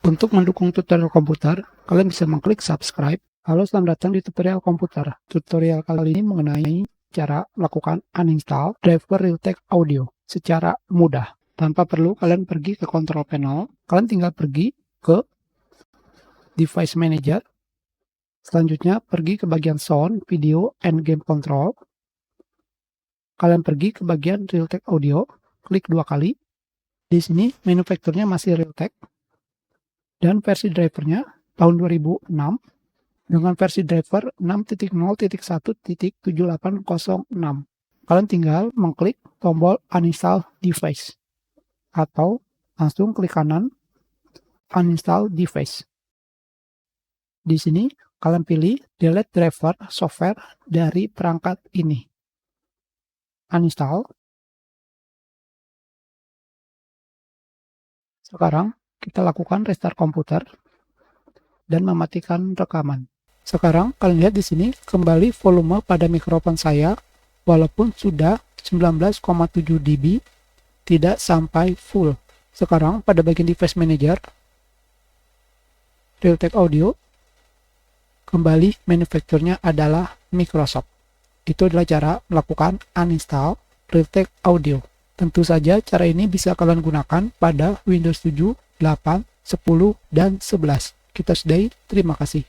Untuk mendukung tutorial komputer, kalian bisa mengklik subscribe. Halo, selamat datang di tutorial komputer. Tutorial kali ini mengenai cara melakukan uninstall driver Realtek Audio secara mudah. Tanpa perlu kalian pergi ke control panel, kalian tinggal pergi ke device manager. Selanjutnya pergi ke bagian sound, video, and game control. Kalian pergi ke bagian Realtek Audio, klik 2 kali. Di sini manufakturnya masih Realtek. Dan versi drivernya tahun 2006 dengan versi driver 6.0.1.7806. Kalian tinggal mengklik tombol uninstall device atau langsung klik kanan uninstall device. Di sini kalian pilih delete driver software dari perangkat ini. Uninstall. Sekarang kita lakukan restart komputer dan mematikan rekaman. Sekarang kalian lihat di sini kembali volume pada mikrofon saya walaupun sudah 19,7 dB tidak sampai full. Sekarang pada bagian device manager Realtek Audio kembali manufakturnya adalah Microsoft. Itu adalah cara melakukan uninstall Realtek Audio. Tentu saja cara ini bisa kalian gunakan pada Windows 7, 8, 10, dan 11. Kita sudahi, terima kasih.